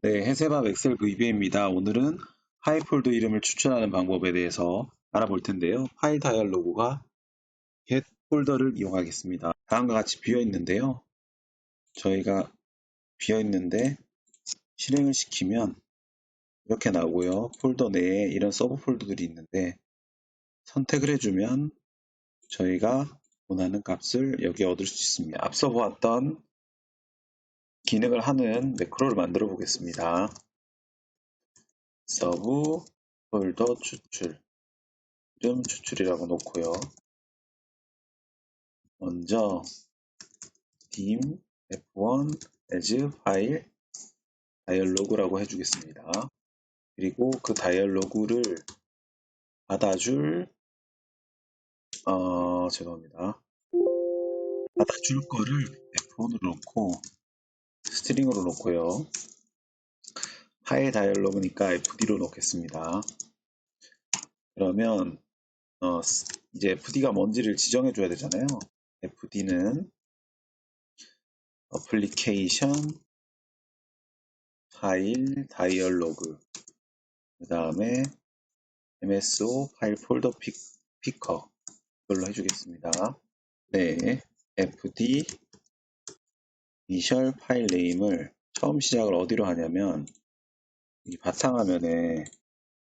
네, 해세밥 엑셀 VBA입니다. 오늘은 파일 폴더 이름을 추천하는 방법에 대해서 알아볼 텐데요. 파일 다이얼로그가 get 폴더를 이용하겠습니다. 다음과 같이 비어 있는데요. 저희가 비어 있는데 실행을 시키면 이렇게 나오고요. 폴더 내에 이런 서브 폴더들이 있는데 선택을 해주면 저희가 원하는 값을 여기 얻을 수 있습니다. 앞서 보았던 기능을 하는 매크로를 만들어 보겠습니다. 서브 폴더 추출 이름 추출이라고 놓고요. 먼저 dim f1 as 파일 다이얼로그라고 해주겠습니다. 그리고 그 다이얼로그를 받아줄 죄송합니다. 받아줄 거를 f1으로 놓고 스트링으로 놓고요. 파일 다이얼로그니까 fd로 놓겠습니다. 그러면 이제 fd가 뭔지를 지정해 줘야 되잖아요. fd는 어플리케이션 파일 다이얼로그 그 다음에 MSO 파일 폴더 피커 이걸로 해주겠습니다. 네, fd 이셜 파일 네임을 처음 시작을 어디로 하냐면 이 바탕화면에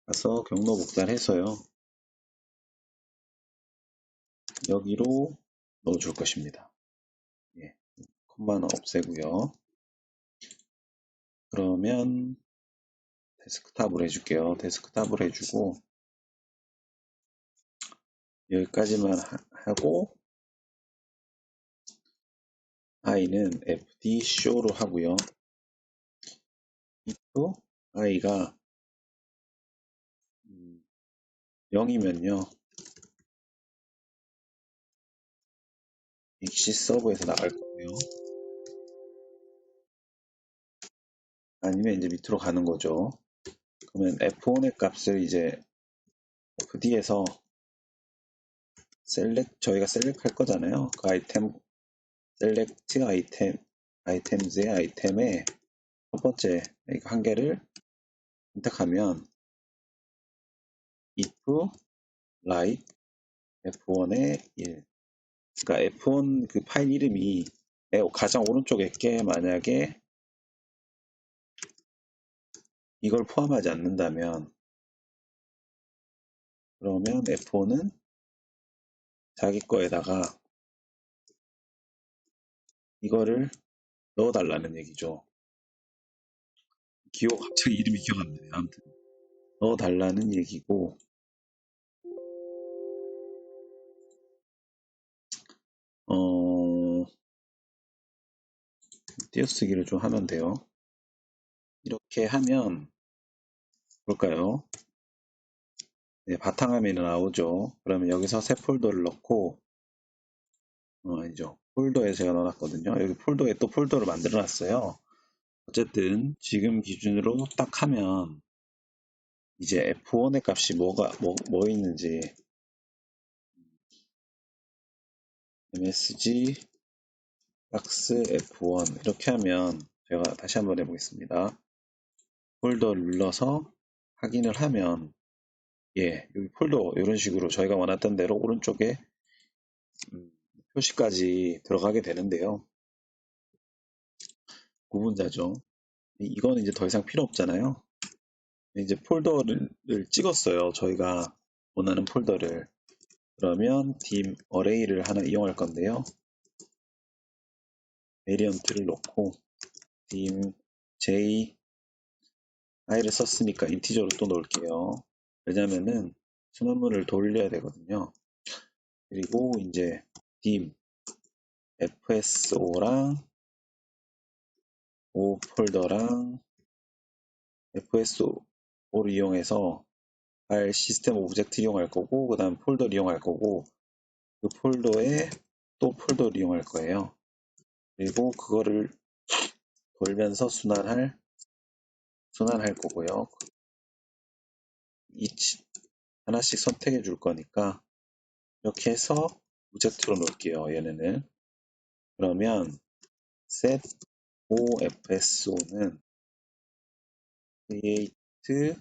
가서 경로 복사해서요. 여기로 넣어줄 것입니다. 예, 콤마는 없애고요. 그러면 데스크탑으로 해줄게요. 데스크탑으로 해주고 여기까지만 하고 i는 fd show로 하고요. if i가 0이면요 익시 서버에서 나갈 거고요. 아니면 이제 밑으로 가는 거죠. 그러면 F1의 값을 이제 FD에서 저희가 셀렉 할 거잖아요. 그 아이템, 셀렉트 아이템즈의 아이템에 첫 번째 한 개를 선택하면 if write F1의 1. 그러니까 F1 그 파일 이름이 가장 오른쪽에 게 만약에 이걸 포함하지 않는다면 그러면 F1은 자기 거에다가 이거를 넣어달라는 얘기죠. 갑자기 이름이 기억 안 나네. 아무튼 넣어달라는 얘기고 띄어쓰기를 좀 하면 돼요. 이렇게 하면 볼까요? 네, 바탕화면이 나오죠. 그러면 여기서 새 폴더를 넣고 아니죠. 폴더에 제가 넣어놨거든요. 여기 폴더에 또 폴더를 만들어 놨어요. 어쨌든 지금 기준으로 딱 하면 이제 F1의 값이 뭐 있는지 MSG 박스 F1 이렇게 하면 제가 다시 한번 해보겠습니다. 폴더를 눌러서 확인을 하면 여기 폴더 이런 식으로 저희가 원했던 대로 오른쪽에 표시까지 들어가게 되는데요. 구분자죠. 이거는 이제 더 이상 필요 없잖아요. 이제 폴더를 찍었어요. 저희가 원하는 폴더를. 그러면 dim array를 하나 이용할 건데요. 베리언트를 놓고 dim j i를 썼으니까 인티저로 또 넣을게요. 왜냐면은 순환문을 돌려야 되거든요. 그리고 이제 dim fso랑 o 폴더랑 fso를 이용해서 파일 시스템 오브젝트 이용할 거고 그 다음 폴더를 이용할 거고 그 폴더에 또 폴더를 이용할 거예요. 그리고 그거를 돌면서 순환할 거고요. 하나씩 선택해 줄 거니까 이렇게 해서 오브젝트로 놓을게요. 얘네는 그러면 set ofso는 create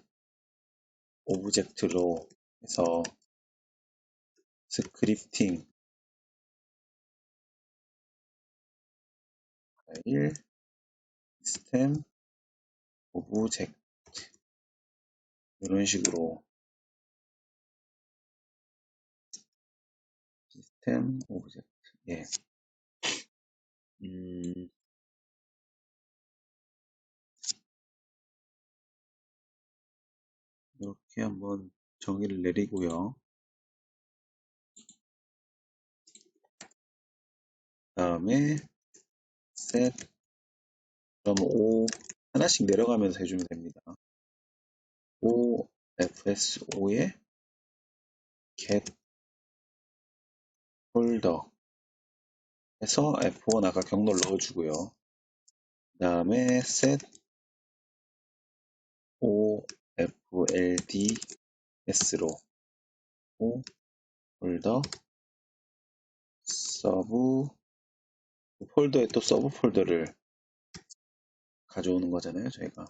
object로 해서 스크립팅 파일 시스템 오브젝트 이런 식으로 시스템 오브젝트 예. 이렇게 한번 정의를 내리고요. 다음에 set 그럼 O 하나씩 내려가면서 해주면 됩니다. O fso에 get 폴더 해서 F1 아까 경로를 넣어주고요. 그 다음에 set OFLDS로 O 폴더 서브 폴더에 또 서브 폴더를 가져오는 거잖아요. 저희가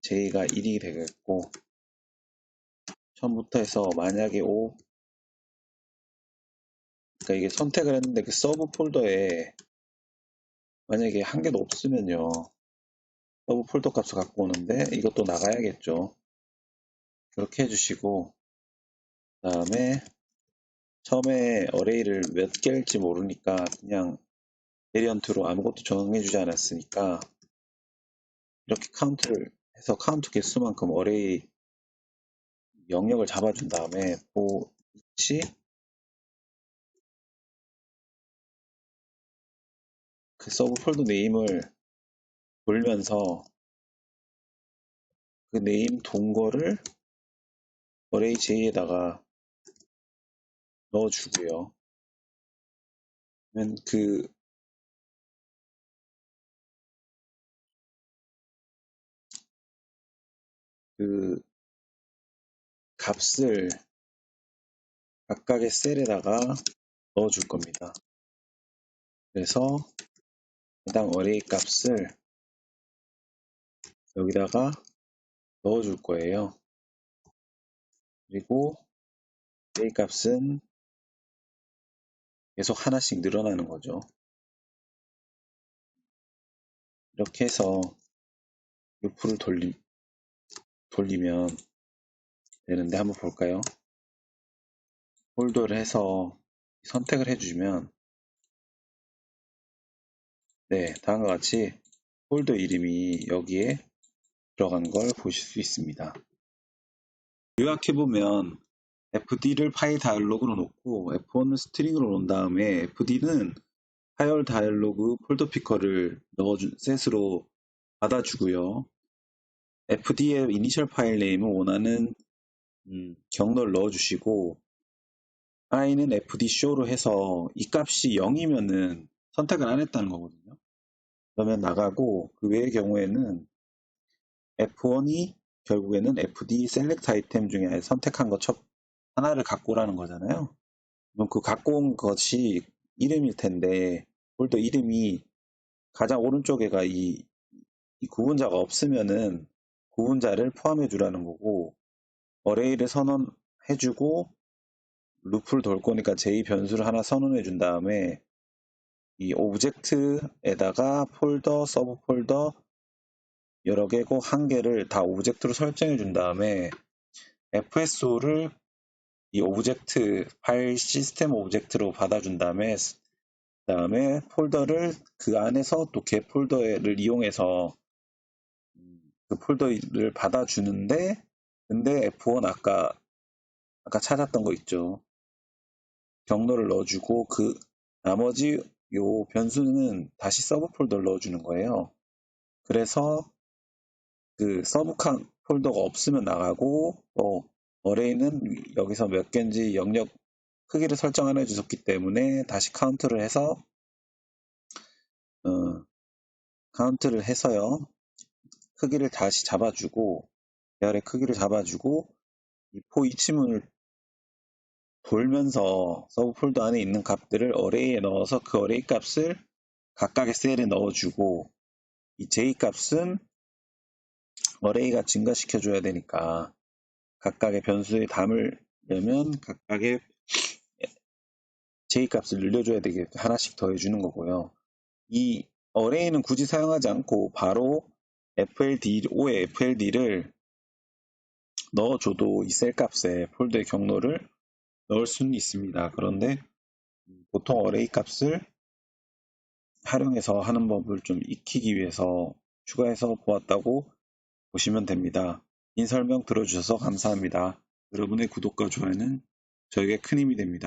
J가 1이 되겠고 처음부터 해서 만약에 그러니까 이게 선택을 했는데 그 서브 폴더에 만약에 한 개도 없으면요. 서브 폴더 값을 갖고 오는데 이것도 나가야겠죠. 그렇게 해주시고 그 다음에 처음에 어레이를 몇 개일지 모르니까 그냥 베리언트로 아무것도 정해주지 않았으니까 이렇게 카운트를 해서 카운트 개수만큼 어레이 영역을 잡아준 다음에 for each 그 서브 폴더 네임을 돌면서 그 네임 동거를 어레이 J에다가 넣어주고요. 그러면 그 값을 각각의 셀에다가 넣어줄 겁니다. 그래서 해당 어레이 값을 여기다가 넣어줄 거예요. 그리고 어레이 값은 계속 하나씩 늘어나는 거죠. 이렇게 해서 루프를 돌리면 되는데 한번 볼까요? 홀더를 해서 선택을 해주시면 네, 다음과 같이 폴더 이름이 여기에 들어간 걸 보실 수 있습니다. 요약해보면 fd를 파일 다이얼로그로 놓고 f1을 스트링으로 놓은 다음에 fd는 파일 다이얼로그 폴더 피커를 넣어준 셋으로 받아주고요. fd의 이니셜 파일 네임은 원하는 경로를 넣어주시고 i는 fd show로 해서 이 값이 0이면은 선택을 안 했다는 거거든요. 그러면 나가고 그 외의 경우에는 F1이 결국에는 FD 셀렉트 아이템 중에 선택한 것 하나를 갖고 오라는 거잖아요. 그럼 그 갖고 온 것이 이름일 텐데 폴더 이름이 가장 오른쪽에가 이 구분자가 없으면은 구분자를 포함해 주라는 거고 어레이를 선언해 주고 루프를 돌 거니까 J 변수를 하나 선언해 준 다음에 이 오브젝트에다가 폴더, 서브 폴더 여러 개고 한 개를 다 오브젝트로 설정해 준 다음에 FSO를 이 오브젝트 파일 시스템 오브젝트로 받아준 다음에 그다음에 폴더를 그 안에서 또 개 폴더를 이용해서 그 폴더를 받아주는데 근데 F1 아까 찾았던 거 있죠. 경로를 넣어주고 그 나머지 요 변수는 다시 서브 폴더를 넣어주는 거예요. 그래서 그 서브 폴더가 없으면 나가고 어레이는 여기서 몇 개인지 영역 크기를 설정 안 해주셨기 때문에 다시 카운트를 해서 카운트를 해서요. 크기를 다시 잡아주고 배열의 크기를 잡아주고 이 for each문을 돌면서 서브 폴더 안에 있는 값들을 어레이에 넣어서 그 어레이 값을 각각의 셀에 넣어주고 이 J 값은 어레이가 증가시켜줘야 되니까 각각의 변수에 담으려면 각각의 J값을 늘려줘야 되게 하나씩 더해주는 거고요. 이 어레이는 굳이 사용하지 않고 바로 FLD5의 FLD를 넣어줘도 이 셀 값에 폴더의 경로를 넣을 수는 있습니다. 그런데 보통 어레이 값을 활용해서 하는 법을 좀 익히기 위해서 추가해서 보았다고 보시면 됩니다. 긴 설명 들어주셔서 감사합니다. 여러분의 구독과 좋아요는 저에게 큰 힘이 됩니다.